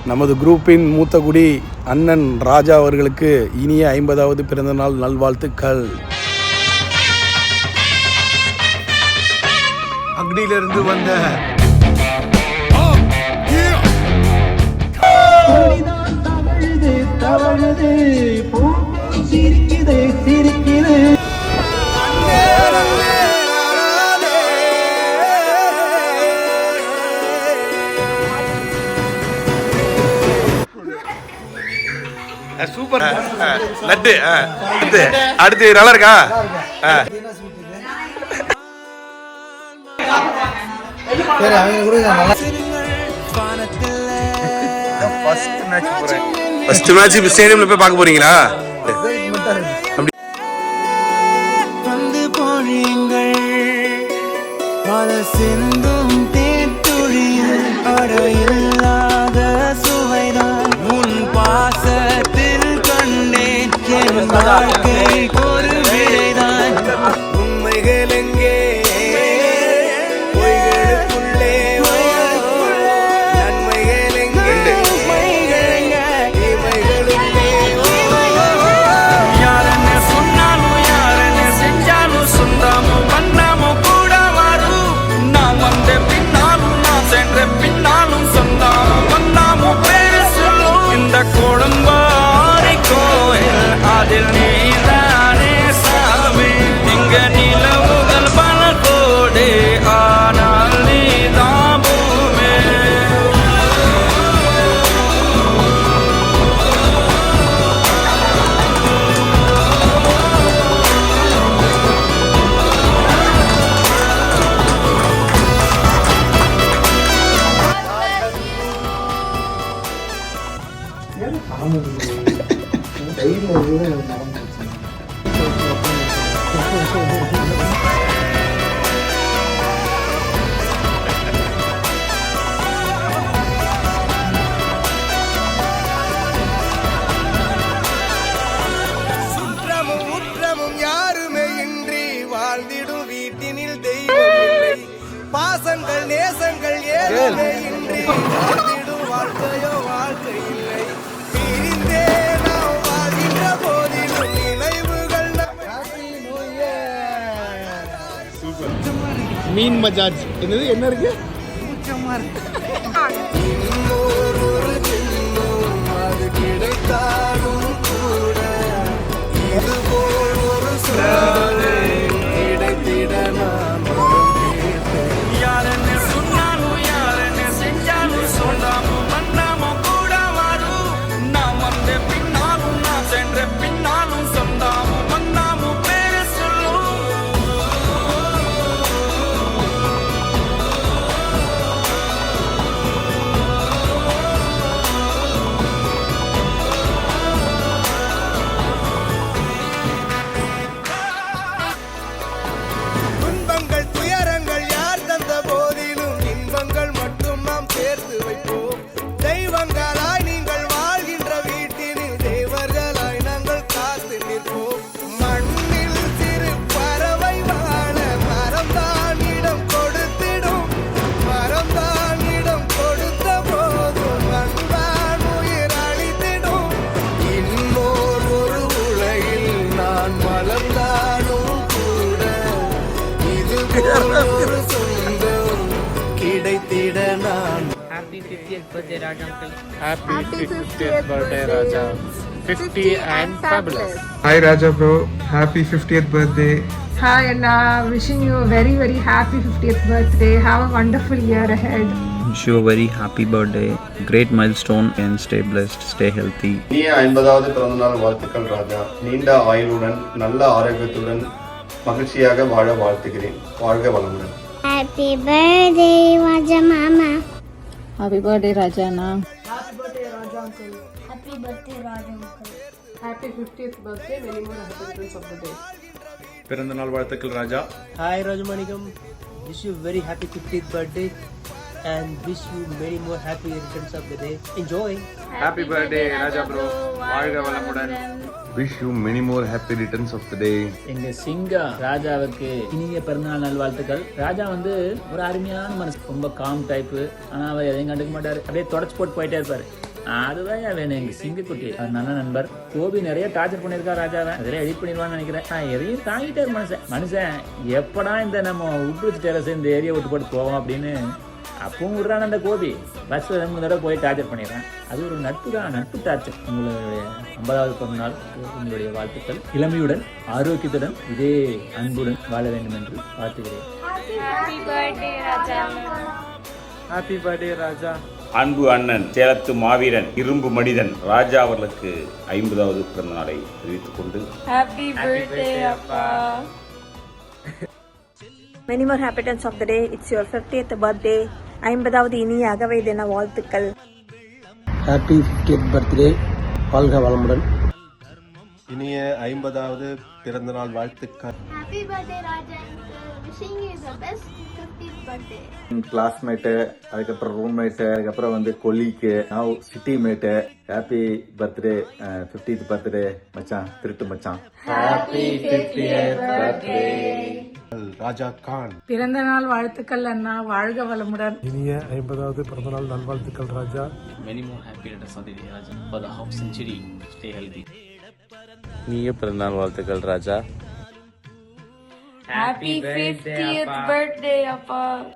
நமது குரூப்பின் மூத்த குடி அண்ணன் ராஜா அவர்களுக்கு இனிய 50வது பிறந்தநாள் நல்வாழ்த்துக்கள். அக்னியிலிருந்து வந்த சூப்பர் லட்டு. அடுத்து நல்லா இருக்கா? ஃபர்ஸ்ட் மேட்ச் ஸ்டேடியம்ல போய் பார்க்க போறீங்களா? உண்மைகள் எங்கே பொய்களுக்குள்ளே நன்மைகள் எங்கே இவைகளுள்ளே யாரன்னு சொன்னாலும் யாரன்னு செஞ்சாலும் சொந்தாமும் பண்ணாமும் கூட வரும். நான் வந்த பின்னாலும் நான் சென்ற பின்னாலும் சொந்தாமும் பண்ணாமும் பேரு சொல்லும். இந்த கொடும்பாறை கோயில் அதில் நீதானே சாமி. இங்க நிலவுகள் பல கோடி ஆனால் நீதான் பூமி. சுற்றமும் உற்றமும் யாருமே இன்றி வாழ்ந்திடும் வீட்டினில் தெய்வம் இல்லை. பாசங்கள் நேசங்கள் ஏதுமே இன்றி வாழ்ந்திடும் வாழ்க்கையோ வாழ்க்கை இல்லை. பிரிந்தே நாம் வாழ்கின்ற போதிலும் நினைவுகள் மீன் மஜாஜ் என்னது என்ன இருக்கு? அது கிடைத்தாலும் கூட இதுபோல் ஒரு சூழ்நிலை கிடைத்திட நான் யாரன்னு சொன்னாலும் யாரன்னு செஞ்சாலும் சொல்லாமும் பண்ணாமும் கூட வரும். நான் வந்த பின்னாலும் நான் சென்ற பின்னாலும் சொந்தாமும் பண்ணாமும் பேரு சொல்லும். துன்பங்கள் துயரங்கள் யார் தந்த போதிலும் இன்பங்கள் மட்டும் நாம் சேர்த்து வைப்போம். தெய்வங்களாய் நீங்கள் வாழ்கின்ற வீட்டினில் தேவர்களாய் நாங்கள் காத்து நிற்போம். மண்ணில் சிறு பறவை வாழ மரம்தான் இடம் கொடுத்திடும். மரம்தான் இடம் கொடுத்த போதும் அன்பான் உயிர் அளித்திடும். இன்னோர் ஒரு உலகில் நான் மலர்ந்தாலும் கூட இது ஒரு சொந்தம் கிடைத்திட நான் Happy 50th birthday, Raja uncle. Happy 50th birthday, Raja. 50 and fabulous. Hi Raja bro, happy 50th birthday. Hi Anna, wishing you a very very happy 50th birthday. Have a wonderful year ahead. Wish you a very happy birthday, great milestone and stay blessed, stay healthy. இனிய 50வது பிறந்தநாள் வாழ்த்துக்கள் ராஜா. நீண்ட ஆயுளுடன் நல்ல ஆரோக்கியத்துடன் மகிழ்ச்சியாக வாழ வாழ்த்துகிறேன். வாழ்க வளமுடன். Happy birthday, Raja Mama. Happy birthday Raja Anna. Happy birthday, Raja Uncle. Happy 50th birthday. Many more happy returns of the day. பிறந்தநாள் வாழ்த்துக்கள் ராஜா. Hi Rajamanikam, wish you very happy 50th birthday and wish you many more happy returns of the day. Enjoy. Happy birthday, Raja bro. வாழ்க வளமுடன். Wish you many more happy returns of the day. எங்க சிங்கா ராஜாவுக்கு இனிய பிறந்தநாள் நல்வாழ்த்துக்கள். ராஜா வந்து ஒரு அருமையான மனசு, ரொம்ப காம் டைப்பு. ஆனால் அவர் எதையும் கண்டுக்க மாட்டார், அப்படியே தொடச்சு போட்டு போயிட்டே இருப்பார். அதுதான் வேணும் எங்க சிங்கக்குட்டி அவர் நல்ல நண்பர். கோபி நிறைய டார்ச்சர் பண்ணியிருக்கா ராஜாவை, அதெல்லாம் எடிட் பண்ணிடுவான்னு நினைக்கிறேன். நான் எதையும் தாங்கிட்டார் மனுஷன் எப்படா இந்த நம்ம உட்பிரிட்ஜ் டெரஸ் இந்த ஏரியா விட்டு போட்டு போவோம் அப்படின்னு அப்பவும் விடுறான் அந்த கோபி. பஸ்ஸில் 2 தடவை போய் டார்ச்சர் பண்ணிடுறேன். அது ஒரு நட்பு தான், நட்பு டார்ச்சர். உங்களுடைய 50வது பிறந்தநாள் உங்களுடைய வாழ்த்துக்கள். இளமையுடன் ஆரோக்கியத்துடன் இதே அன்புடன் வாழ வேண்டும் என்று வாழ்த்துகிறேன். Happy birthday, Raja. அன்பு அண்ணன் சேலத்து மாவீரன் இரும்பு மனிதன் ராஜா அவர்களுக்கு 50வது பிறந்த நாளை தெரிவித்துக் கொண்டு Happy birthday, Appa. Many more happy returns of the day. It's your 50th birthday. 50வது இனிய அகவை தின வாழ்த்துக்கள். Happy 50th birthday. வாழ்க வளமுடன். இனிய 50வது பிறந்தநாள் வாழ்த்துக்கள். Happy birthday, Raja. Wishing you the best 50th birthday. Classmate, அதுக்கப்புறம் ரூம்மேட்டு, அதுக்கப்புறம் வந்து கொலீக்கு, சிட்டி மேட்டு. ஹாப்பி பர்த்டே 50th பர்த்டே மச்சான், திருட்டு மச்சான். ஹாப்பி 50th பர்த்டே ராஜா கான். பிறந்த நாள் வாழ்த்துக்கள் அண்ணா, வாழ்க வளமுடன். இனிய 50வது பிறந்தநாள் நல்வாழ்த்துக்கள் ராஜா. Many more happy returns of the day, Raja. For the half century, stay healthy. இனிய பிறந்தநாள் வாழ்த்துக்கள் ராஜா. Happy 50th birthday, Appa.